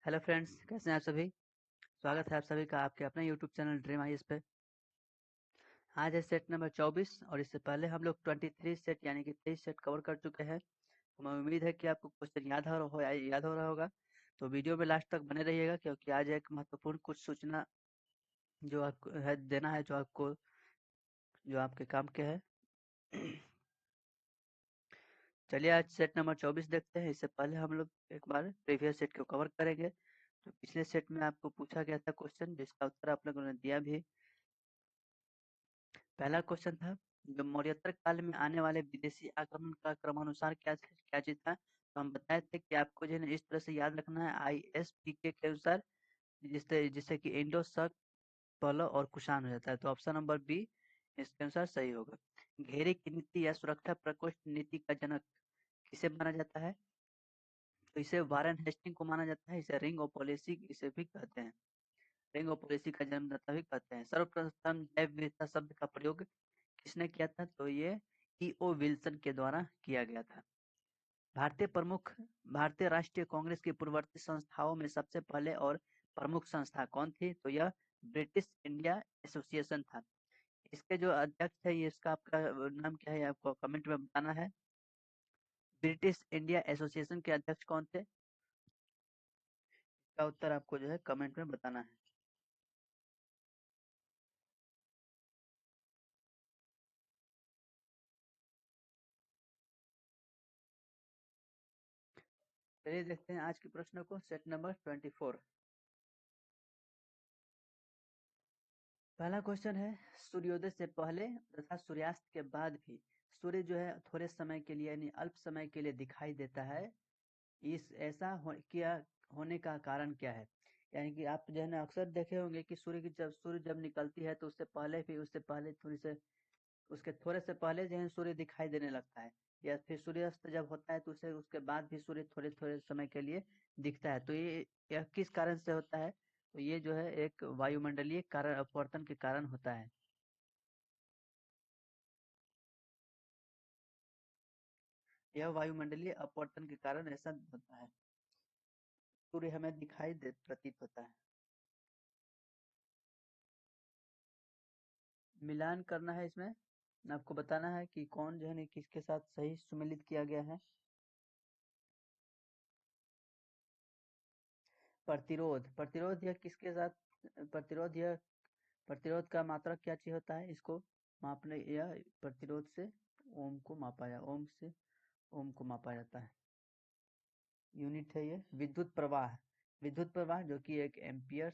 Hello friends, कैसे हैं आप सभी। स्वागत है आप सभी का आपके अपने यूट्यूब चैनल ड्रीम आईएएस पे। आज है सेट नंबर 24 और इससे पहले हम लोग 23 सेट यानी कि 23 सेट कवर कर चुके हैं। तो मैं उम्मीद है कि आपको क्वेश्चन याद हो रहा होगा। तो वीडियो में लास्ट तक बने रहिएगा, क्योंकि आज एक महत्वपूर्ण कुछ सूचना जो आपको है देना है, जो आपके काम के है। चलिए आज सेट नंबर 24 देखते हैं। इससे पहले हम लोग एक बार प्रीवियस सेट को कवर करेंगे। तो पिछले सेट में आपको पूछा गया था क्वेश्चन, जिसका उत्तर आप लोगों ने दिया भी। पहला क्वेश्चन था, जो मौर्योत्तर काल में आने वाले विदेशी आक्रमण का क्रमानुसार क्या चीज था। तो हम बताए थे कि आपको जो है ना इस तरह से याद रखना है, ISPK के अनुसार, जिससे जिससे कि इंडो शक, पहलो और कुषाण हो जाता है। तो ऑप्शन नंबर बी इसके अनुसार सही होगा। घेरे की नीति या सुरक्षा प्रकोष्ठ नीति का जनक किसे माना जाता है। तो इसे वारेन हेस्टिंग को माना जाता है। इसे रिंग ऑफ पॉलिसी इसे भी कहते हैं, रिंग ऑफ पॉलिसी का जन्मदाता भी कहते हैं। सर्वप्रथम जैव विविधता शब्द का प्रयोग किसने किया था। तो ये E.O. विल्सन के द्वारा किया गया था। भारतीय प्रमुख भारतीय राष्ट्रीय कांग्रेस की पूर्ववर्ती संस्थाओं में सबसे पहले और प्रमुख संस्था कौन थी। तो यह ब्रिटिश इंडिया एसोसिएशन था। इसके जो अध्यक्ष है, ये इसका आपका नाम क्या है, आपको कमेंट में बताना है। ब्रिटिश इंडिया एसोसिएशन के अध्यक्ष कौन थे, इसका उत्तर आपको जो है कमेंट में बताना है। चलिए देखते हैं आज के प्रश्नों को। Set number 24। पहला क्वेश्चन है, सूर्योदय से पहले तथा सूर्यास्त के बाद भी सूर्य जो है थोड़े समय के लिए यानी अल्प समय के लिए दिखाई देता है। इस ऐसा किया होने का कारण क्या है। यानी कि आप जो है ना अक्सर देखे होंगे कि सूर्य जब निकलती है तो उससे पहले थोड़ी से उसके थोड़े से पहले जो है सूर्य दिखाई देने लगता है। या फिर सूर्यास्त जब होता है तो उसे उसके बाद भी सूर्य थोड़े थोड़े समय के लिए दिखता है। तो यह किस कारण से होता है। तो ये जो है एक वायुमंडलीय कारण अपवर्तन के कारण होता है। यह वायुमंडलीय अपवर्तन के कारण ऐसा होता है, सूर्य हमें दिखाई दे प्रतीत होता है। मिलान करना है इसमें, आपको बताना है कि कौन जो है ना किसके साथ सही सुमेलित किया गया है। प्रतिरोध प्रतिरोध यह किसके साथ, प्रतिरोध का मात्रक क्या चीज होता है, इसको मापने या प्रतिरोध से ओम को मापा जाता है। यूनिट है ये विद्युत प्रवाह जो कि एक एम्पियर।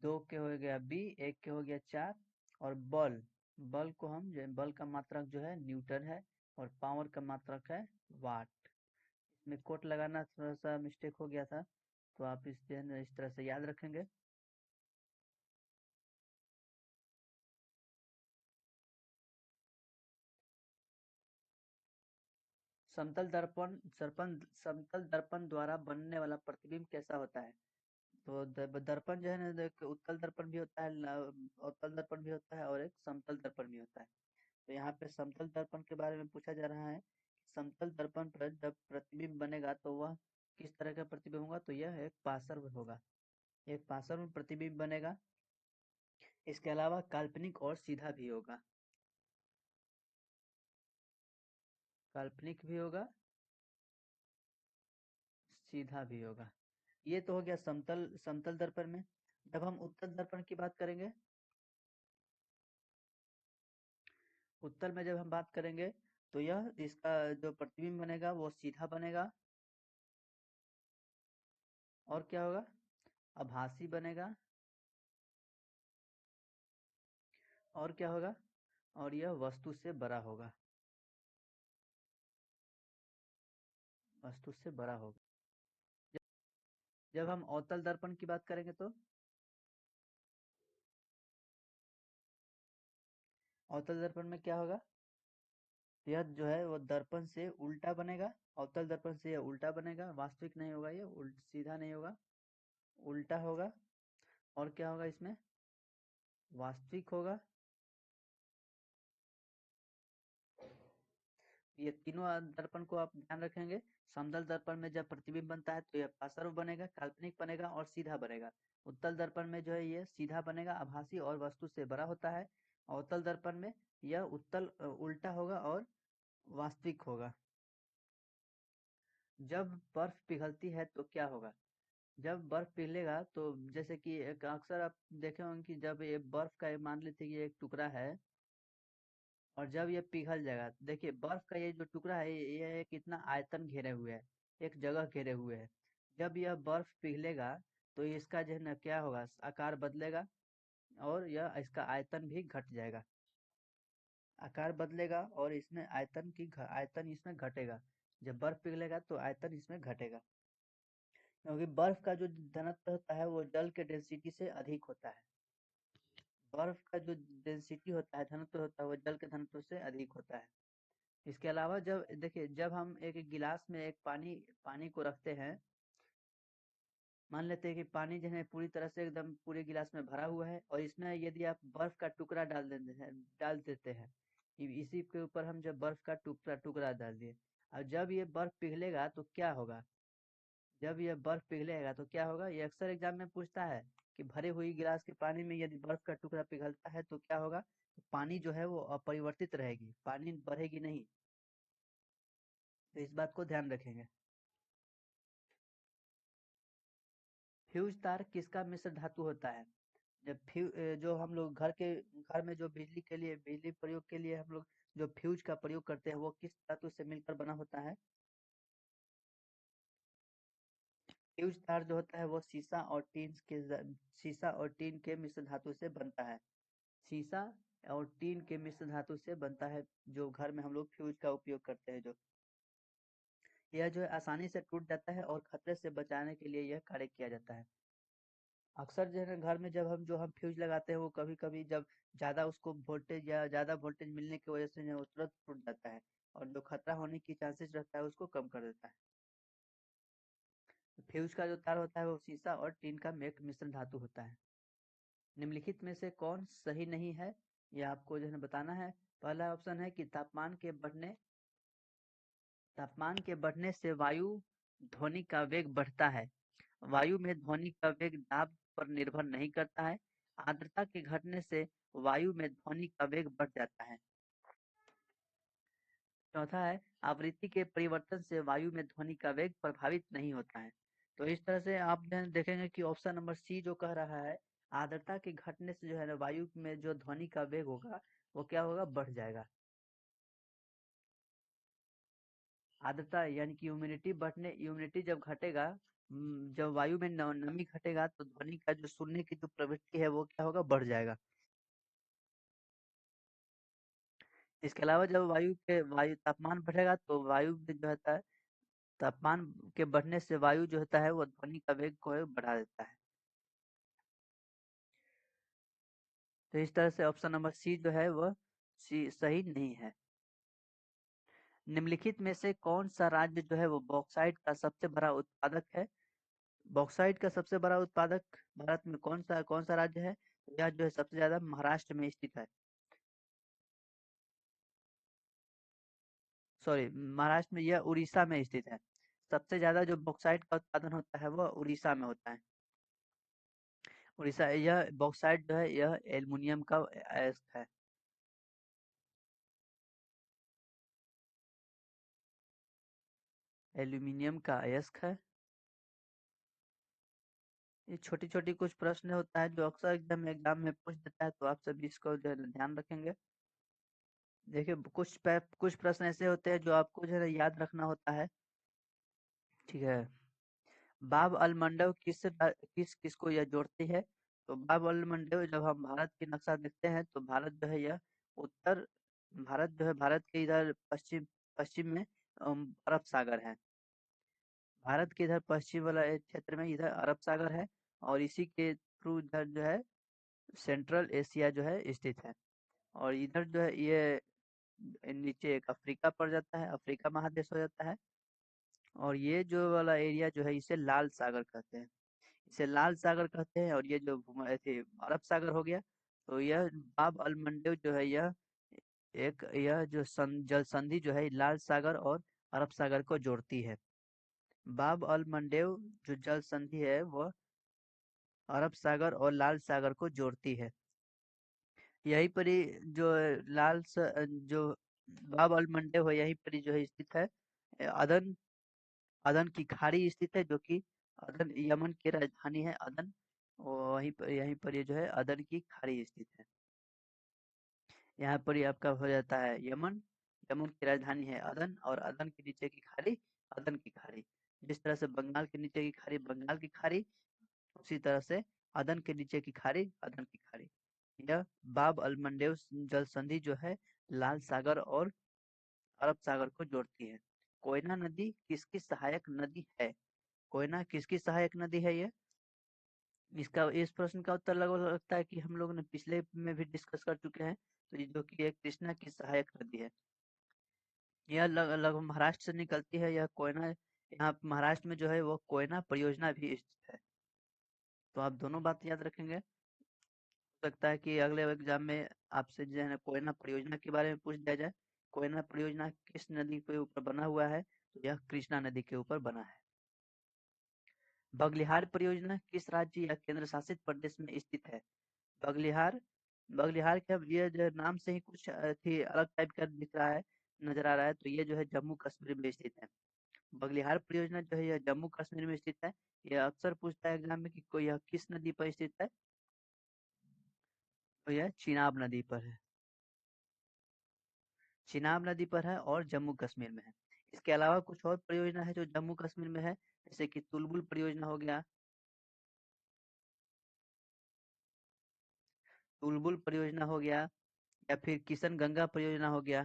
दो के हो गया बी, एक के हो गया 4। और बल बल को हम जो बल का मात्रक जो है न्यूटन है, और पावर का मात्रक है वाट। इसमें कोट लगाना थोड़ा सा मिस्टेक हो गया था, तो आप इस जो है ना इस तरह से याद रखेंगे। समतल दर्पण द्वारा बनने वाला प्रतिबिंब कैसा होता है। तो दर्पण जो है ना, एक उत्तल दर्पण भी होता है, अवतल दर्पण भी होता है, और एक समतल दर्पण भी होता है। तो यहाँ पे समतल दर्पण के बारे में पूछा जा रहा है। समतल दर्पण पर जब प्रतिबिंब बनेगा तो वह किस तरह का प्रतिबिंब होगा। तो यह एक पार्श्व होगा, एक पार्श्व प्रतिबिंब बनेगा। इसके अलावा काल्पनिक और सीधा भी होगा, काल्पनिक भी होगा, सीधा भी होगा। ये तो हो गया समतल समतल दर्पण में। जब हम उत्तल दर्पण की बात करेंगे, उत्तल में जब हम बात करेंगे, तो यह इसका जो प्रतिबिंब बनेगा वो सीधा बनेगा। और क्या होगा, आभासी बनेगा। और क्या होगा, और यह वस्तु से बड़ा होगा, वस्तु से बड़ा होगा। जब हम अवतल दर्पण की बात करेंगे, तो अवतल दर्पण में क्या होगा, यह जो है वो दर्पण से उल्टा बनेगा। अवतल दर्पण से यह उल्टा बनेगा, वास्तविक नहीं होगा, ये सीधा नहीं होगा, उल्टा होगा। और क्या होगा इसमें, वास्तविक होगा। ये तीनों दर्पण को आप ध्यान रखेंगे। समतल दर्पण में जब प्रतिबिंब बनता है तो यह पार्श्व बनेगा, काल्पनिक बनेगा और सीधा बनेगा। उत्तल दर्पण में जो है ये सीधा बनेगा, आभासी और वस्तु से बड़ा होता है। अवतल दर्पण में यह उल्टा होगा और वास्तविक होगा। जब बर्फ पिघलती है तो क्या होगा? जब बर्फ पिघलेगा तो जैसे कि एक अक्सर आप देखे होंगे कि जब ये बर्फ का मान लेते हैं कि एक टुकड़ा है और जब ये पिघल जाएगा, देखिए बर्फ का ये जो टुकड़ा है ये एक इतना आयतन घेरे हुए है, एक जगह घेरे हुए है। जब यह बर्फ पिघलेगा तो इसका जो है ना क्या होगा, आकार बदलेगा और यह इसका आयतन भी घट जाएगा। आकार बदलेगा और इसमें आयतन इसमें घटेगा। जब बर्फ पिघलेगा तो आयतन इसमें घटेगा, क्योंकि बर्फ का जो घनत्व होता है वो जल के डेंसिटी से अधिक होता है। बर्फ का जो डेंसिटी होता है, घनत्व होता है, वो जल के घनत्व से अधिक होता है। इसके अलावा जब देखिए जब हम एक गिलास में एक पानी को रखते हैं, मान लेते हैं कि पानी जो है पूरी तरह से एकदम पूरे गिलास में भरा हुआ है और इसमें यदि आप बर्फ का टुकड़ा डाल देते हैं, इसी के ऊपर हम जब बर्फ का टुकड़ा टुकड़ा डाल दिए और जब ये बर्फ पिघलेगा तो क्या होगा? जब ये बर्फ पिघलेगा तो क्या होगा, ये अक्सर एग्जाम में पूछता है कि भरे हुई गिलास के पानी में यदि बर्फ का टुकड़ा पिघलता है तो क्या होगा? तो पानी जो है वो अपरिवर्तित रहेगी, पानी बढ़ेगी नहीं। तो इस बात को ध्यान रखेंगे। फ्यूज तार किसका मिश्र धातु होता है? जो हम लोग घर में जो बिजली प्रयोग के लिए हम लोग जो फ्यूज का प्रयोग करते हैं वो किस धातु से मिलकर बना होता है? फ्यूज तार जो होता है वो शीशा और टीन के मिश्र धातु से बनता है। शीशा और टीन के मिश्र धातु से बनता है, जो घर में हम लोग फ्यूज का उपयोग करते हैं। जो यह जो है आसानी से टूट जाता है और खतरे से बचाने के लिए यह कार्य किया जाता है। अक्सर जो है ना घर में जब हम फ्यूज लगाते हैं वो कभी कभी जब ज्यादा वोल्टेज मिलने की वजह से जो है वो तुरंत टूट जाता है और जो खतरा होने की चांसेस रहता है उसको कम कर देता है। फ्यूज का जो तार होता है वो शीशा और टीन का मिश्र धातु होता है। निम्नलिखित में से कौन सही नहीं है, यह आपको जो है ना बताना है। पहला ऑप्शन है कि तापमान के बढ़ने से वायु ध्वनि का वेग बढ़ता है। वायु में ध्वनि का वेग दाब पर निर्भर नहीं करता है। आर्द्रता के घटने से वायु में ध्वनि का वेग बढ़ जाता है। चौथा है आवृत्ति के परिवर्तन से वायु में ध्वनि का वेग प्रभावित नहीं होता है। तो इस तरह से आप जो है देखेंगे कि ऑप्शन नंबर सी जो कह रहा है, आर्द्रता के घटने से जो है ना वायु में जो ध्वनि का वेग होगा वो क्या होगा, बढ़ जाएगा। आर्द्रता यानी कि ह्यूमिडिटी जब घटेगा, जब वायु में नमी घटेगा तो ध्वनि का जो सुनने की जो प्रवृत्ति है वो क्या होगा, बढ़ जाएगा। इसके अलावा जब वायु तापमान बढ़ेगा तो वायु में जो होता है, तापमान के बढ़ने से वायु जो होता है वो ध्वनि का वेग को बढ़ा देता है। तो इस तरह से ऑप्शन नंबर सी जो है वह सी सही नहीं है। निम्नलिखित में से कौन सा राज्य जो है वो बॉक्साइट का सबसे बड़ा उत्पादक है? बॉक्साइट का सबसे बड़ा उत्पादक भारत में कौन सा राज्य है? यह जो है सबसे ज्यादा महाराष्ट्र में स्थित है। सॉरी, महाराष्ट्र में, यह उड़ीसा में स्थित है। सबसे ज्यादा जो बॉक्साइट का उत्पादन होता है वह उड़ीसा में होता है। उड़ीसा, यह बॉक्साइट जो है यह एल्युमिनियम का अयस्क है। एल्यूमिनियम का अयस्क है। ये छोटी छोटी कुछ प्रश्न होता है जो अक्सर एकदम एग्जाम में पूछ देता है, तो आप सभी इसको जो है ना ध्यान रखेंगे। देखिए कुछ प्रश्न ऐसे होते हैं जो आपको जो है ना याद रखना होता है। ठीक है। बाब अल मंडब किसको यह जोड़ती है? तो बाब अल मंडब, जब हम भारत की नक्शा देखते हैं तो उत्तर भारत के इधर पश्चिम पश्चिम में अरब सागर है। भारत के इधर पश्चिम वाला क्षेत्र में इधर अरब सागर है और इसी के थ्रू इधर जो है सेंट्रल एशिया जो है स्थित है। और इधर जो है ये नीचे एक अफ्रीका पड़ जाता है, अफ्रीका महादेश हो जाता है। और ये जो वाला एरिया जो है इसे लाल सागर कहते हैं। इसे लाल सागर कहते हैं और ये जो अरब सागर हो गया। तो यह बाब अल मंडब जो है यह एक यह जो जल संधि जो है लाल सागर और अरब सागर को जोड़ती है। बाब अल मंडेव जो जल संधि है वह अरब सागर और लाल सागर को जोड़ती है। यहीं पर ही जो जो बाब अल मंडेव है यहीं पर ही जो है स्थित है। अदन अदन की खाड़ी स्थित है, जो कि अदन यमन की राजधानी है अदन। और वहीं पर यहीं पर ये जो है अदन की खाड़ी स्थित है। यहाँ पर ये आपका हो जाता है यमन। यमन की राजधानी है अदन और अदन के नीचे की खाड़ी अदन की खाड़ी। जिस तरह से बंगाल के नीचे की खाड़ी बंगाल की खाड़ी, उसी तरह से अदन के नीचे की खाड़ी अदन की खाड़ी। यह बाब अल मंडेव जल संधि जो है लाल सागर और अरब सागर को जोड़ती है। कोयना नदी किसकी सहायक नदी है? कोयना किसकी सहायक नदी है ये? इसका इस प्रश्न का उत्तर लगभग लगता है कि हम लोग ने पिछले में भी डिस्कस कर चुके हैं। तो ये जो कि एक कृष्णा की सहायक नदी है। यह लगभग महाराष्ट्र से निकलती है यह कोयना। यहाँ महाराष्ट्र में जो है वो कोयना परियोजना भी स्थित है। तो आप दोनों बात याद रखेंगे। हो सकता है कि अगले एग्जाम में आपसे जो है ना कोयना परियोजना के बारे में पूछ दिया जाए। कोयना परियोजना किस नदी के ऊपर बना हुआ है? तो यह कृष्णा नदी के ऊपर बना है। बगलिहार परियोजना किस राज्य या केंद्र शासित प्रदेश में स्थित है? बगलिहार बगलिहार के अब ये जो नाम से ही कुछ थी अलग टाइप का दिख रहा है, नजर आ रहा है। तो ये जो है जम्मू कश्मीर में स्थित है। बगलिहार परियोजना जो है यह जम्मू कश्मीर में स्थित है। यह अक्सर पूछता है एग्जाम में कि कोई यह किस नदी पर स्थित है? तो यह चिनाब नदी पर है। चिनाब नदी पर है और जम्मू कश्मीर में है। इसके अलावा कुछ और परियोजना है जो जम्मू कश्मीर में है, जैसे कि तुलबुल परियोजना हो गया। तुलबुल परियोजना हो गया या फिर किशन गंगा परियोजना हो गया।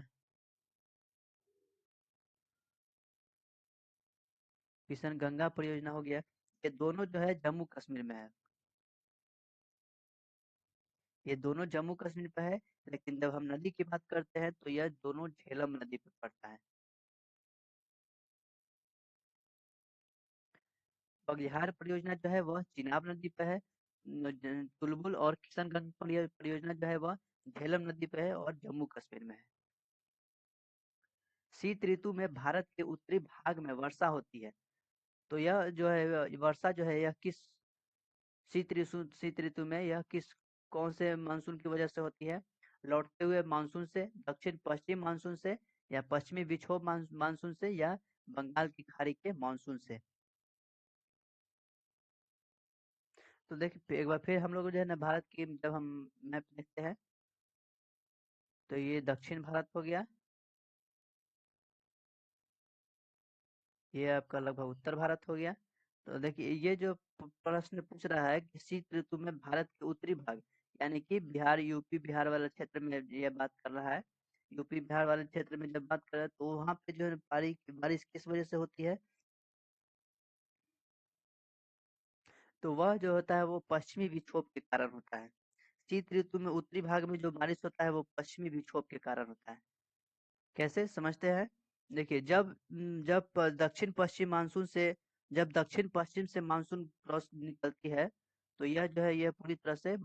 किशन गंगा परियोजना हो गया। ये दोनों जो है जम्मू कश्मीर में है। ये दोनों जम्मू कश्मीर पे है। लेकिन जब हम नदी की बात करते हैं तो यह दोनों झेलम नदी पे पड़ता है। बगलिहार परियोजना जो है वह चिनाब नदी पे है। तुलबुल और किशनगंज परियोजना जो है वह झेलम नदी पे है और जम्मू कश्मीर में है। शीत ऋतु में भारत के उत्तरी भाग में वर्षा होती है। तो यह जो है वर्षा जो है यह किस शीत ऋतु में यह किस कौन से मानसून की वजह से होती है? लौटते हुए मानसून से, दक्षिण पश्चिम मानसून से, या पश्चिमी विक्षोभ मानसून से, या बंगाल की खाड़ी के मानसून से। तो देखिए एक बार फिर हम लोग जो है ना भारत की जब हम मैप देखते हैं तो ये दक्षिण भारत हो गया। ये आपका लगभग उत्तर भारत हो गया। तो देखिए ये जो प्रश्न पूछ रहा है कि शीत ऋतु में भारत के उत्तरी भाग, यानी कि बिहार यूपी बिहार वाले क्षेत्र में ये बात कर रहा है। यूपी बिहार वाले क्षेत्र में जब बात कर रहा है तो वहां पे जो है बारिश बारिश किस वजह से होती है? तो वह जो होता है वो पश्चिमी विक्षोभ के कारण होता है। शीत ऋतु में उत्तरी भाग में जो बारिश होता है वो पश्चिमी विक्षोभ के कारण होता है। कैसे समझते हैं? देखिए दक्षिण पश्चिम मानसून से जब दक्षिण पश्चिम से मानसून क्रॉस निकलती है तो यह जो है यह पूरी तरह से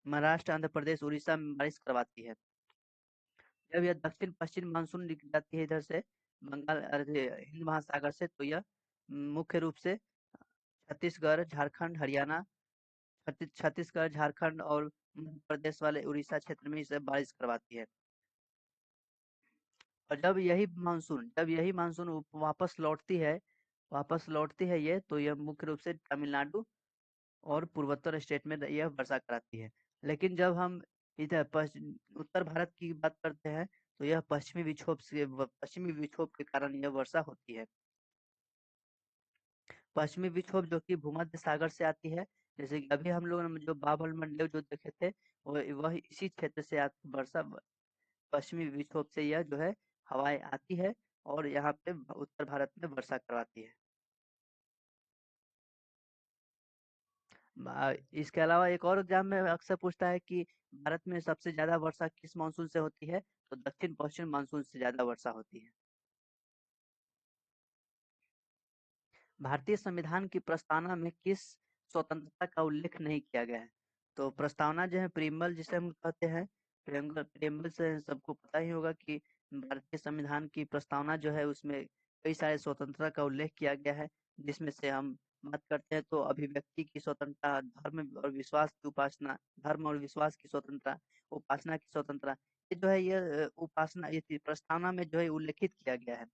महाराष्ट्र आंध्र प्रदेश उड़ीसा में बारिश करवाती है। जब यह दक्षिण पश्चिम मानसून निकल जाती है इधर से बंगाल अरे हिंद महासागर से, तो यह मुख्य रूप से छत्तीसगढ़ झारखंड हरियाणा छत्तीसगढ़ झारखंड और मध्य प्रदेश वाले उड़ीसा क्षेत्र में इसे बारिश करवाती है। और जब यही मानसून वापस लौटती है ये, तो यह मुख्य रूप से तमिलनाडु और पूर्वोत्तर स्टेट में यह वर्षा कराती है। लेकिन जब हम उत्तर भारत की बात करते हैं तो यह पश्चिमी विक्षोभ के कारण यह वर्षा होती है। पश्चिमी विक्षोभ जो कि भूमध्य सागर से आती है। जैसे कि अभी हम लोगों ने जो बाबल मंडल जो देखे थे वह इसी क्षेत्र से वर्षा पश्चिमी विक्षोभ से यह जो है हवाएं आती है और यहाँ पे उत्तर भारत में वर्षा करवाती है। इसके अलावा एक और एग्जाम में अक्सर पूछता है कि भारत में सबसे ज्यादा वर्षा किस मानसून से होती है? तो दक्षिण पश्चिम मानसून से ज्यादा वर्षा होती है। भारतीय संविधान की प्रस्तावना में किस स्वतंत्रता का उल्लेख नहीं किया गया है? तो प्रस्तावना जो है प्रीम्बल जिसे हम कहते हैं, प्रेम्बल से सबको पता ही होगा कि भारतीय संविधान की प्रस्तावना जो है उसमें कई सारे स्वतंत्रता का उल्लेख किया गया है, जिसमें से हम बात करते हैं तो अभिव्यक्ति की स्वतंत्रता, धर्म और विश्वास की स्वतंत्रता, उपासना की स्वतंत्रता, ये जो है ये उपासना ये प्रस्तावना में जो है उल्लेखित किया गया है।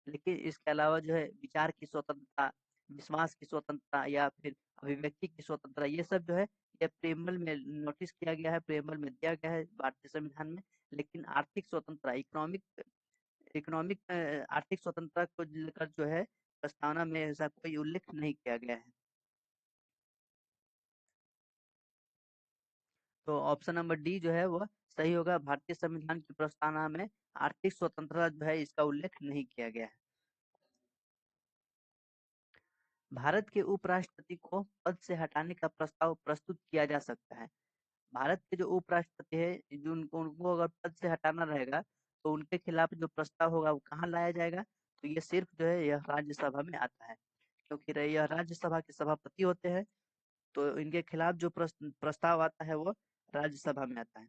लेकिन इसके अलावा जो है विचार की स्वतंत्रता, विश्वास की स्वतंत्रता या फिर अभिव्यक्ति की स्वतंत्रता, ये सब जो है ये प्रेमबल में नोटिस किया गया है, प्रेमबल में दिया गया है भारतीय संविधान में। लेकिन आर्थिक स्वतंत्रता, इकोनॉमिक इकोनॉमिक आर्थिक स्वतंत्रता को लेकर जो है प्रस्तावना में ऐसा कोई उल्लेख नहीं किया गया है। तो ऑप्शन नंबर डी जो है वह सही होगा। भारतीय संविधान की प्रस्तावना में आर्थिक स्वतंत्रता जो है इसका उल्लेख नहीं किया गया है। भारत के उपराष्ट्रपति को पद से हटाने का प्रस्ताव प्रस्तुत किया जा सकता है। भारत के जो उपराष्ट्रपति है, जो उनको उनको अगर पद से हटाना रहेगा तो उनके खिलाफ जो प्रस्ताव होगा वो कहाँ लाया जाएगा? तो ये सिर्फ जो है यह राज्यसभा में आता है, क्योंकि यह राज्यसभा के सभापति होते हैं। तो इनके खिलाफ जो प्रस्ताव आता है वो राज्यसभा में आता है।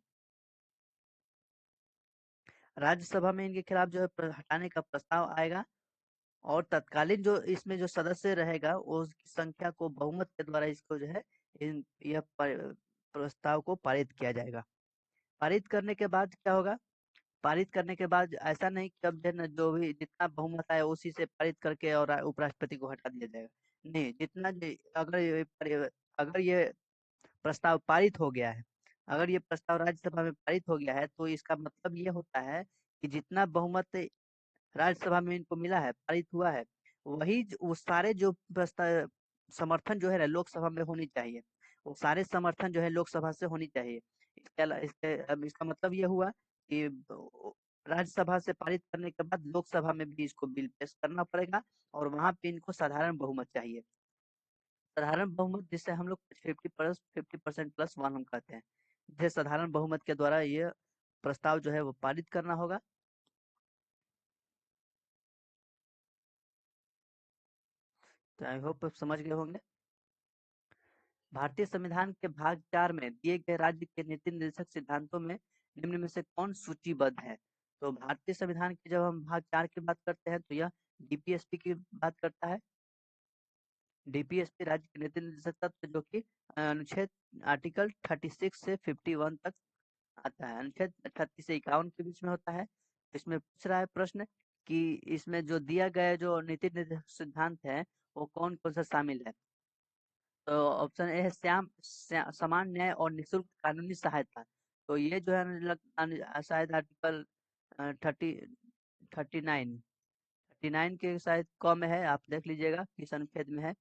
राज्यसभा में इनके खिलाफ जो है हटाने का प्रस्ताव आएगा, और तत्कालीन जो इसमें जो सदस्य रहेगा वो उसकी संख्या को बहुमत के द्वारा इसको जो है यह प्रस्ताव को पारित किया जाएगा। पारित करने के बाद क्या होगा? पारित करने के बाद ऐसा नहीं कि अब जो है ना जो भी जितना बहुमत आया उसी से पारित करके और उपराष्ट्रपति को हटा दिया जाएगा। नहीं, अगर ये प्रस्ताव पारित हो गया है, अगर ये प्रस्ताव राज्यसभा में पारित हो गया है, तो इसका मतलब ये होता है कि जितना बहुमत राज्यसभा में इनको मिला है, पारित हुआ है, वो सारे जो प्रस्ताव समर्थन जो है ना लोकसभा में होनी चाहिए, वो सारे समर्थन जो है लोकसभा से होनी चाहिए। अब इसका मतलब ये हुआ कि राज्यसभा से पारित करने के बाद लोकसभा में भी इसको बिल पेश करना पड़ेगा, और वहां पे इनको साधारण बहुमत चाहिए। साधारण बहुमत जिसे हम लोग 50% प्लस वन हम कहते हैं, जिसे साधारण बहुमत के द्वारा ये प्रस्ताव जो है वो पारित करना होगा। तो आई होप आप समझ गए होंगे। भारतीय संविधान के भाग 4 में दिए गए राज्य के नीति निर्देशक सिद्धांतों में निम्न में से कौन सूचीबद्ध है? तो भारतीय संविधान की जब हम भाग 4 की बात करते हैं तो यह डीपीएसपी की बात करता है। डीपीएसपी राज्य के नीति निर्देशक तत्व जो कि अनुच्छेद आर्टिकल 36 से 51 तक आता है। अनुच्छेद 36 से 51 के बीच में होता है। इसमें पूछ रहा है प्रश्न कि इसमें जो दिया गया जो नीति निर्देशक सिद्धांत है वो कौन कौन सा शामिल है? तो ऑप्शन ए है समान न्याय और निःशुल्क कानूनी सहायता। तो ये जो है शायद आर्टिकल 39 के शायद क में है, आप देख लीजिएगा किस अनुच्छेद में है।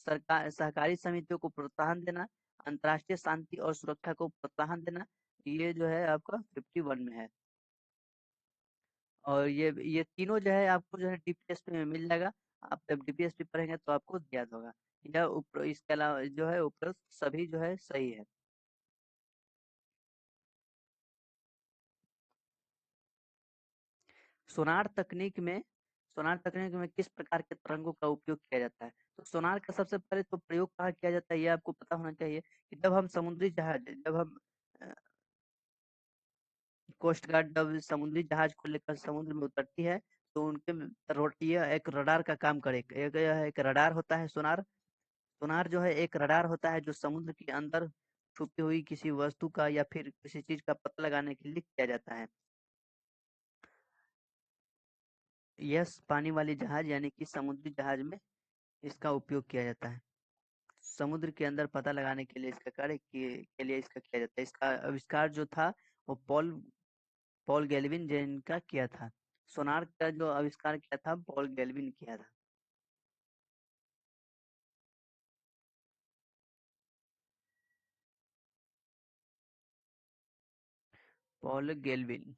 सरकार सहकारी समितियों को प्रोत्साहन देना, अंतर्राष्ट्रीय शांति और सुरक्षा को प्रोत्साहन देना, ये जो है आपका 51 में है। और ये तीनों जो है आपको जो है डीपीएसपी में मिल जाएगा। आप जब डीपीएसपी पढ़ेंगे तो आपको याद होगा। इसके अलावा जो है उपरोक्त सभी जो है सही है। सोनार तकनीक में सोनार तकनीक में किस प्रकार के तरंगों का उपयोग किया जाता है? तो सोनार का सबसे पहले तो प्रयोग कहाँ किया जाता है ये आपको पता होना चाहिए कि जब हम कोस्ट गार्ड जब समुद्री जहाज को लेकर समुद्र में उतरती है तो उनके यह एक रडार का काम करे। यह एक रडार होता है सोनार। सोनार जो है एक रडार होता है जो समुद्र के अंदर छुपी हुई किसी वस्तु का या फिर किसी चीज का पता लगाने के लिए किया जाता है। यस, पानी वाली जहाज यानी कि समुद्री जहाज में इसका उपयोग किया जाता है। समुद्र के अंदर पता लगाने के लिए इसका के लिए इसका किया जाता है। इसका आविष्कार जो था वो पॉल पॉल गेल्विन जेन का किया था। सोनार का जो आविष्कार किया था पॉल गेल्विन किया था। पॉल गेल्विन।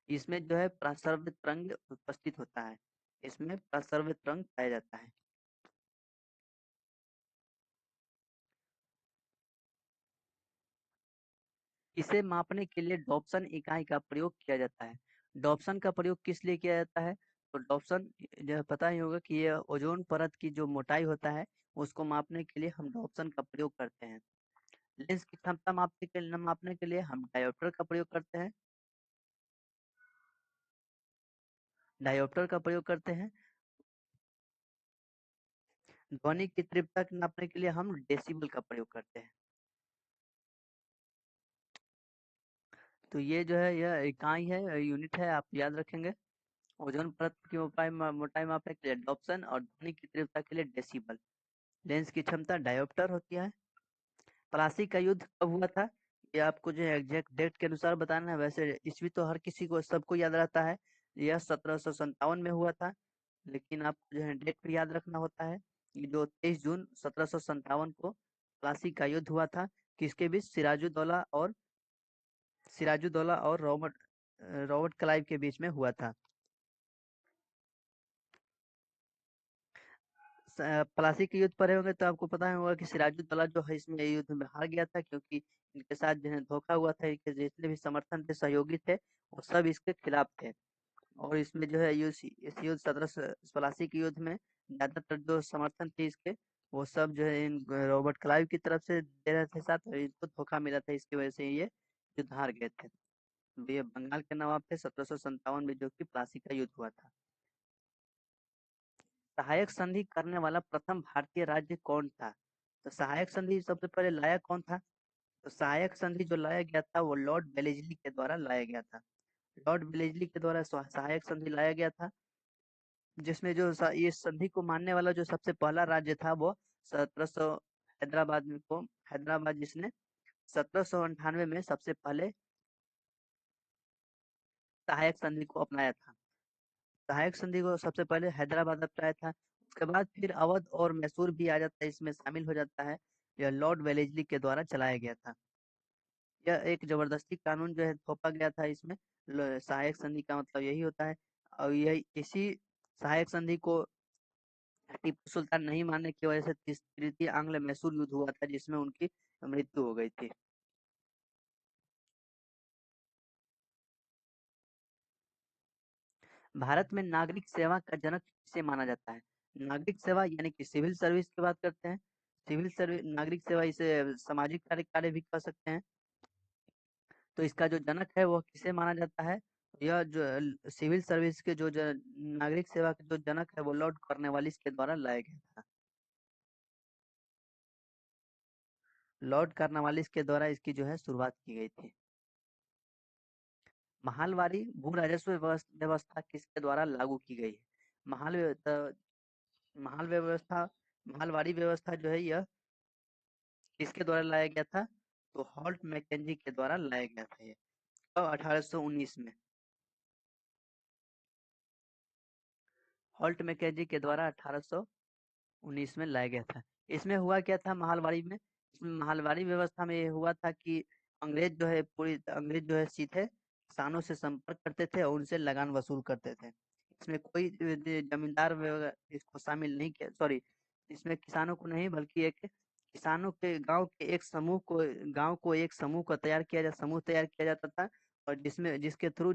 इसमें जो है प्रसर्वित रंग उपस्थित होता है। इसमें प्रसर्वित रंग पाया जाता है। इसे मापने के लिए डॉप्सन इकाई का प्रयोग किया जाता है। डॉप्सन का प्रयोग किस लिए किया जाता है? तो डॉप्सन जो पता ही होगा कि ये ओजोन परत की जो मोटाई होता है उसको मापने के लिए हम डॉप्सन का प्रयोग करते हैं। लेंस की क्षमता मापने के लिए हम डायोप्टर का प्रयोग करते हैं। डायोप्टर का प्रयोग करते हैं। ध्वनि की तीव्रता को नापने के लिए हम डेसिबल का प्रयोग करते हैं। तो ये जो है यह इकाई है, यूनिट है, आप याद रखेंगे। ओजोन परत की मोटाई मापने के लिए डॉप्सन और ध्वनि की तीव्रता के लिए डेसिबल। लेंस की क्षमता डायोप्टर होती है। प्लासी का युद्ध कब हुआ था? ये आपको जो है एग्जैक्ट डेट के अनुसार बताना है। वैसे ईस्वी तो हर किसी को सबको याद रहता है, यह 1757 में हुआ था, लेकिन आपको जो है डेट भी याद रखना होता है। ये जो 23 जून 1757 को प्लासी का युद्ध हुआ था, किसके बीच? सिराजुद्दौला और रॉबर्ट क्लाइव के बीच में हुआ था। प्लासी के युद्ध पढ़े होंगे तो आपको पता होगा कि सिराजुद्दौला जो है इसमें युद्ध में हार गया था, क्योंकि इनके साथ जो है धोखा हुआ था। इनके जितने भी समर्थन थे, सहयोगी थे, वो सब इसके खिलाफ थे। और इसमें जो है इस युद्ध 1782 के युद्ध में ज्यादातर जो समर्थन थे इसके, वो सब जो है इन रॉबर्ट क्लाइव की तरफ से दे रहे थे साथ, और इनको धोखा मिला था, इसकी वजह से ये युद्ध हार गए थे। तो ये बंगाल के नवाब थे 1757 में, जो कि प्लासी का युद्ध हुआ था। सहायक संधि करने वाला प्रथम भारतीय राज्य कौन था? तो सहायक संधि सबसे पहले लाया कौन था? तो सहायक संधि जो लाया गया था वो लॉर्ड वेलेस्ली के द्वारा लाया गया था। लॉर्ड वेलेस्ली के द्वारा सहायक संधि लाया गया था, जिसमें जो ये संधि को मानने वाला जो सबसे पहला राज्य था वो 1700 हैदराबाद, जिसने 1798 में सबसे पहले सहायक संधि को अपनाया था। सहायक संधि को सबसे पहले हैदराबाद अपनाया था। उसके बाद फिर अवध और मैसूर भी आ जाता है, इसमें शामिल हो जाता है। यह लॉर्ड वेलेस्ली के द्वारा चलाया गया था। यह एक जबरदस्ती कानून जो है थोपा गया था इसमें। सहायक संधि का मतलब यही होता है। और यही इसी सहायक संधि को टीपू सुल्तान नहीं मानने की वजह से तृतीय आंग्ल मैसूर युद्ध हुआ था, जिसमें उनकी मृत्यु हो गई थी। भारत में नागरिक सेवा का जनक किसे माना जाता है? नागरिक सेवा यानी कि सिविल सर्विस की बात करते हैं। सिविल सर्विस, नागरिक सेवा, इसे सामाजिक कार्य भी कह सकते हैं। तो इसका जो जनक है वो किसे माना जाता है? यह जो सिविल सर्विस के नागरिक सेवा के जो जनक है वो लॉर्ड कॉर्नवालिस के द्वारा लाया गया था। लॉर्ड कॉर्नवालिस के द्वारा इसकी जो है शुरुआत की गई थी। महालवारी भू राजस्व व्यवस्था किसके द्वारा लागू की गई है? महाल व्यव- महाल व्यवस्था महालवारी व्यवस्था जो है यह किसके द्वारा लाया गया था? तो हॉल्ट मैकेंजी के द्वारा लाया गया था ये, कब? 1819 में। हॉल्ट मैकेंजी के द्वारा 1819 में लाया गया था। इसमें हुआ क्या था महालवारी में? इसमें महालवारी व्यवस्था में ये हुआ था कि अंग्रेज जो है सीधे किसानों से संपर्क करते थे और उनसे लगान वसूल करते थे। इसमें कोई जमींदार वगैरह इसको शामिल नहीं किया, सॉरी, इसमें किसानों को नहीं, बल्कि एक किसानों के गांव को एक समूह तैयार किया जाता था। और जिसके थ्रू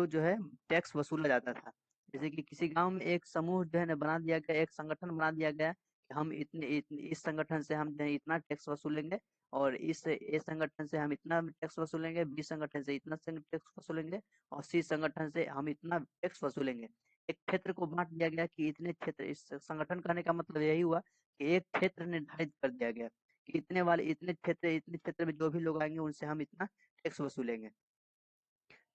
जो है टैक्स वसूला जाता था। जैसे कि किसी गांव में एक समूह जो है ना बना दिया गया, एक संगठन बना दिया गया कि हम इस संगठन से हम जो है इतना टैक्स वसूलेंगे, और इस ए संगठन से हम इतना टैक्स वसूलेंगे, बी संगठन से इतना टैक्स वसूलेंगे, और सी संगठन से हम इतना टैक्स वसूलेंगे। एक क्षेत्र को बांट दिया गया कि इतने क्षेत्र, इस संगठन करने का मतलब यही हुआ कि एक क्षेत्र निर्धारित कर दिया गया कि इतने क्षेत्र में जो भी लोग आएंगे उनसे हम इतना टैक्स वसूलेंगे।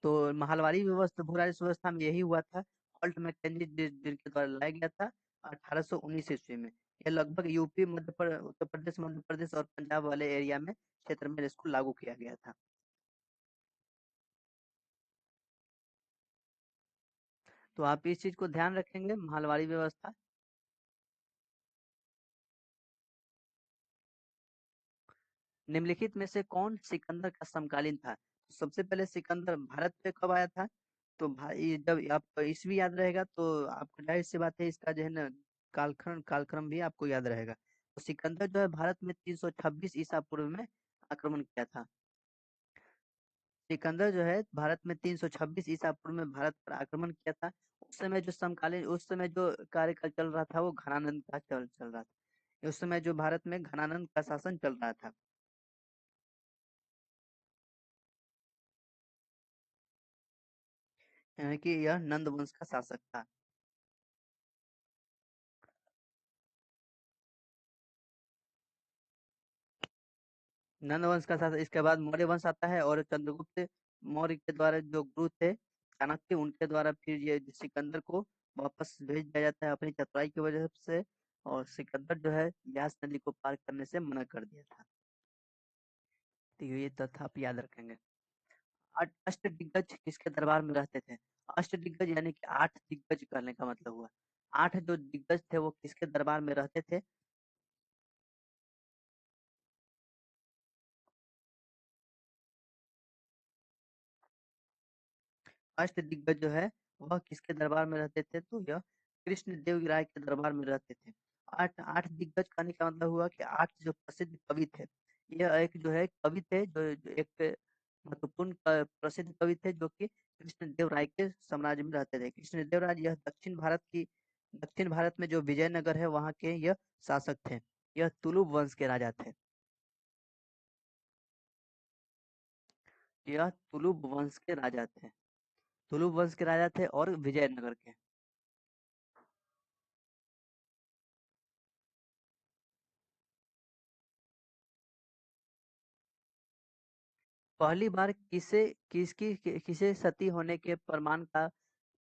तो महालवारी व्यवस्था, भू राजस्व व्यवस्था में यही हुआ था। हॉल्ट मैकेंजी जिनके द्वारा लाया गया था 1819 ईस्वी में। यह लगभग यूपी, उत्तर प्रदेश, मध्य प्रदेश और पंजाब वाले एरिया में क्षेत्र में इसको लागू किया गया था। तो आप इस चीज को ध्यान रखेंगे, महालवारी व्यवस्था। निम्नलिखित में से कौन सिकंदर का समकालीन था? तो सबसे पहले सिकंदर भारत पे कब आया था? तो भाई जब आपको ईस्वी याद रहेगा तो आपको जाहिर सी बात है इसका जो है ना कालक्रम भी आपको याद रहेगा। तो सिकंदर जो है भारत में 326 ईसा पूर्व में आक्रमण किया था। सिकंदर जो है भारत में 326 ईसा पूर्व में भारत पर आक्रमण किया था। उस समय जो कार्यकाल चल रहा था वो घनानंद का चल रहा था। उस समय जो भारत में घनानंद का शासन चल रहा था। यानी कि यह नंद वंश का शासक था। नंद वंश का शासक, इसके बाद मौर्य वंश आता है, और चंद्रगुप्त मौर्य के द्वारा जो गुरु थे चाणक्य, उनके द्वारा फिर ये सिकंदर को वापस भेज दिया जाता है अपनी चतुराई की वजह से। और सिकंदर जो है व्यास नदी को पार करने से मना कर दिया था। तो ये तथ्य आप याद रखेंगे। अष्टदिग्गज किसके दरबार में रहते थे? अष्टदिग्गज यानी कि 8 दिग्गज कहने का मतलब हुआ। 8 जो दिग्गज थे वो किसके दरबार में रहते थे? अष्टदिग्गज जो है वह किसके दरबार में रहते थे? तो यह कृष्ण देव राय के दरबार में रहते थे। आठ आठ दिग्गज कहने का मतलब हुआ कि 8 जो प्रसिद्ध कवि थे। यह एक जो है कवि थे, जो एक महत्वपूर्ण प्रसिद्ध कवि थे, जो कि कृष्ण देव राय के साम्राज्य में रहते थे। कृष्ण देव राय यह दक्षिण भारत में जो विजयनगर है वहाँ के यह शासक थे। यह तुलुप वंश के राजा थे। यह तुलुप वंश के राजा थे। तुलुप वंश के राजा थे और विजयनगर के। पहली बार किसे सती होने के प्रमाण का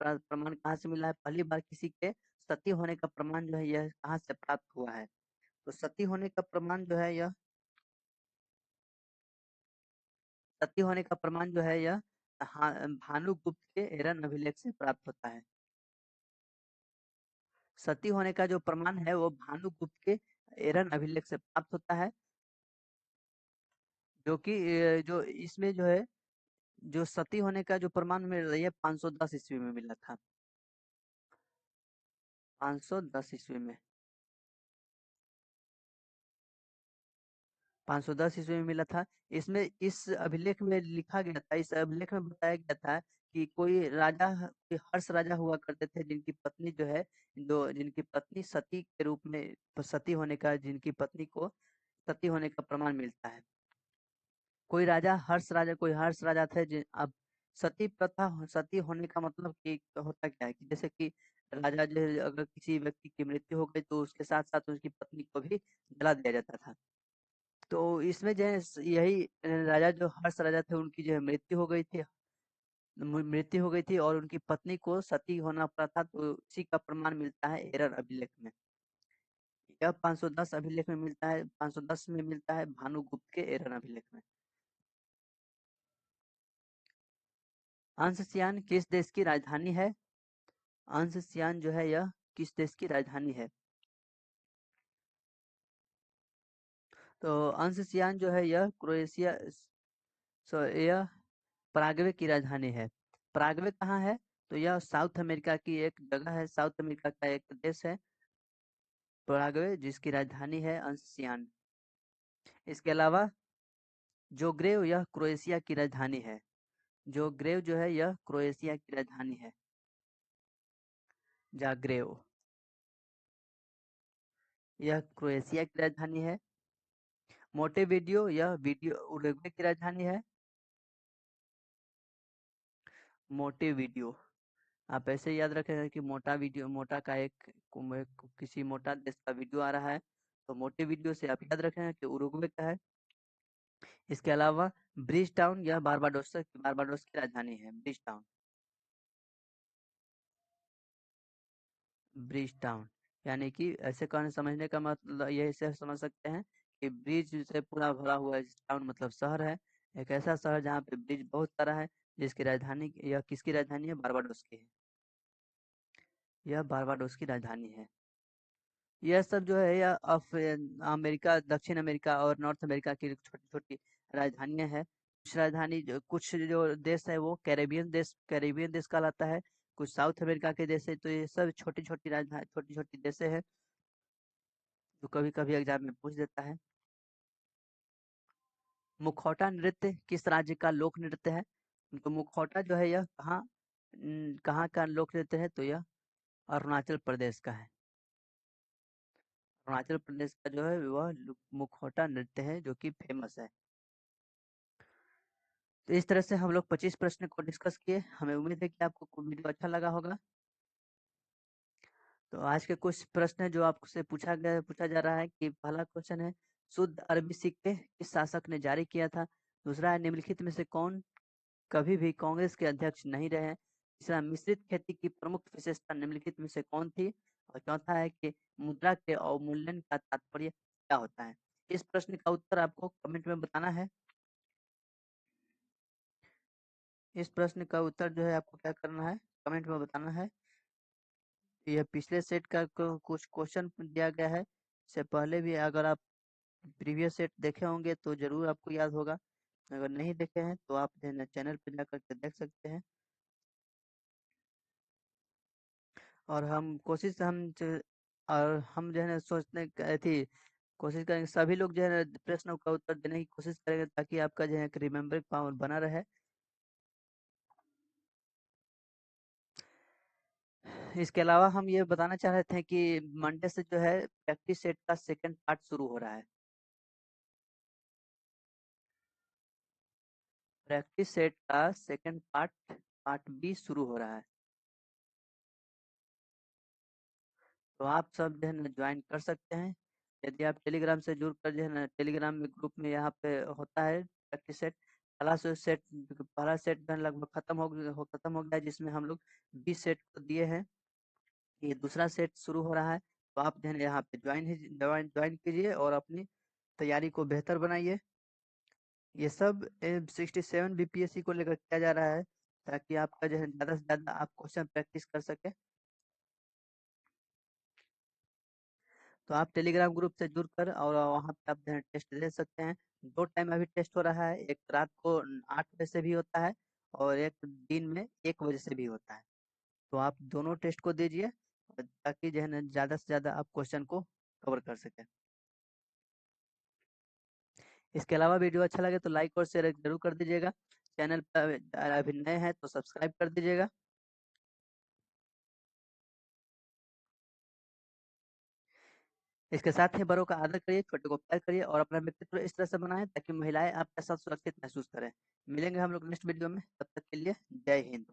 प्रमाण कहाँ से मिला है? पहली बार किसी के सती होने का प्रमाण जो है यह कहाँ से प्राप्त हुआ है? तो सती होने का प्रमाण जो है यह सती होने का प्रमाण जो है यह भानुगुप्त के एरन अभिलेख से प्राप्त होता है। सती होने का जो प्रमाण है वो भानुगुप्त के एरन अभिलेख से प्राप्त होता है, जो कि जो इसमें जो है जो सती होने का जो प्रमाण मिल रही है 510 ईस्वी में मिला था। 510 ईस्वी में 510 ईस्वी में मिला था। इसमें इस अभिलेख में लिखा गया था, इस अभिलेख में बताया गया था कि कोई हर्ष राजा हुआ करते थे, जिनकी पत्नी जो है, जो जिनकी पत्नी सती के रूप में, तो सती होने का, जिनकी पत्नी को सती होने का प्रमाण मिलता है। कोई हर्ष राजा थे अब सती होने का मतलब कि होता क्या है कि जैसे कि राजा जो है, अगर किसी व्यक्ति की मृत्यु हो गई तो उसके साथ साथ उसकी पत्नी को भी जला दिया जाता था। तो इसमें जो है यही राजा जो हर्ष राजा थे उनकी जो है मृत्यु हो गई थी और उनकी पत्नी को सती होना पड़ा था, तो इसी का प्रमाण मिलता है एरर अभिलेख में। यह 510 अभिलेख में मिलता है, 510 में मिलता है भानुगुप्त के एरर अभिलेख में। अंशस्यान किस देश की राजधानी है? अंशस्यान जो है यह किस देश की राजधानी है? तो अंशस्यान जो है यह यह पराग्वे की राजधानी है। पराग्वे कहाँ है? तो यह साउथ अमेरिका की एक जगह है, साउथ अमेरिका का एक देश है पराग्वे, जिसकी राजधानी है अंशस्यान। इसके अलावा जोग्रेव यह क्रोएशिया की राजधानी है। जोग्रेव जो है यह क्रोएशिया की राजधानी है। जाग्रेव यह क्रोएशिया की राजधानी है। मोटेवीडियो यह वीडियो उरुग्वे की राजधानी है। मोटेवीडियो आप ऐसे याद रखें कि मोटा का किसी मोटा देश का वीडियो आ रहा है, तो मोटेवीडियो से आप याद रखें कि उरुग्वे का है। इसके अलावा ब्रिज टाउन यह बारबाडोस की राजधानी है। ब्रिज टाउन यानी कि ऐसे कहने समझने का मतलब ये इसे समझ सकते हैं कि ब्रिज से पूरा भरा हुआ टाउन मतलब शहर है। एक ऐसा शहर जहाँ पे ब्रिज बहुत सारा है, जिसकी राजधानी, यह किसकी राजधानी है? बारबाडोस की है। यह बारबाडोस की राजधानी है। यह सब जो है यह अमेरिका, दक्षिण अमेरिका और नॉर्थ अमेरिका की छोटी छोटी राजधानियां हैं। कुछ जो देश है वो कैरेबियन देश कहलाता है। कुछ साउथ अमेरिका के देश है। तो ये सब छोटी छोटी देशें हैं, जो कभी कभी एग्जाम में पूछ देता है। मुखौटा नृत्य किस राज्य का लोक नृत्य है? तो मुखौटा जो है यह कहाँ का लोक नृत्य है? तो यह अरुणाचल प्रदेश का है। अरुणाचल प्रदेश का जो है वह मुखौटा नृत्य है, जो कि फेमस है। तो इस तरह से हम लोग 25 प्रश्न को डिस्कस किए। हमें उम्मीद है कि आपको वीडियो अच्छा लगा होगा। तो आज के कुछ प्रश्न जो आपसे पूछा जा रहा है कि पहला क्वेश्चन है, शुद्ध अरबी सिक्के किस शासक ने जारी किया था? दूसरा है, निम्नलिखित में से कौन कभी भी कांग्रेस के अध्यक्ष नहीं रहे? तीसरा, मिश्रित खेती की प्रमुख विशेषता निम्नलिखित में से कौन थी? और चौथा है कि मुद्रा के अवमूल्यन का तात्पर्य क्या होता है? इस प्रश्न का उत्तर आपको कमेंट में बताना है। इस प्रश्न का उत्तर जो है आपको क्या करना है, कमेंट में बताना है। यह पिछले सेट का कुछ क्वेश्चन दिया गया है। इससे पहले भी अगर आप प्रीवियस सेट देखे होंगे तो जरूर आपको याद होगा। अगर नहीं देखे हैं तो आप जो है ना चैनल पर जाकर के देख सकते हैं। और हम जो है ना कोशिश करेंगे सभी लोग जो है ना प्रश्नों का उत्तर देने की कोशिश करेंगे, ताकि आपका जो है रिमेम्बरिंग पावर बना रहे। इसके अलावा हम ये बताना चाह रहे थे कि मंडे से जो है प्रैक्टिस सेट का सेकंड पार्ट शुरू हो रहा है। प्रैक्टिस सेट का सेकंड पार्ट बी शुरू हो रहा है। तो आप सब जो है ना ज्वाइन कर सकते हैं। यदि आप टेलीग्राम से जुड़कर जो है ना टेलीग्राम में ग्रुप में यहाँ पे होता है प्रैक्टिस सेट। पहला सेट जो है लगभग खत्म हो गया है, जिसमें हम लोग 20 सेट को दिए हैं। ये दूसरा सेट शुरू हो रहा है। तो आप जो है ना यहाँ पे ज्वाइन कीजिए और अपनी तैयारी को बेहतर बनाइए। ये सब 67 बीपीएससी को लेकर किया जा रहा है, ताकि आपका जो है ज्यादा से ज्यादा आप क्वेश्चन प्रैक्टिस कर सके। तो आप टेलीग्राम ग्रुप से जुड़कर और वहाँ पे आप जो है टेस्ट दे सकते हैं। 2 टाइम अभी टेस्ट हो रहा है, एक रात को 8 बजे से भी होता है और एक दिन में 1 बजे से भी होता है। तो आप दोनों टेस्ट को दीजिए, ताकि जो है ना ज़्यादा से ज़्यादा आप क्वेश्चन को कवर कर सकें। इसके अलावा वीडियो अच्छा लगे तो लाइक और शेयर जरूर कर दीजिएगा। चैनल पर अभी नए हैं तो सब्सक्राइब कर दीजिएगा। इसके साथ ही बड़ों का आदर करिए, छोटे को प्यार करिए और अपना व्यक्तित्व इस तरह से बनाएं ताकि महिलाएं आपके साथ सुरक्षित महसूस करें। मिलेंगे हम लोग नेक्स्ट वीडियो में, तब तक के लिए जय हिंद।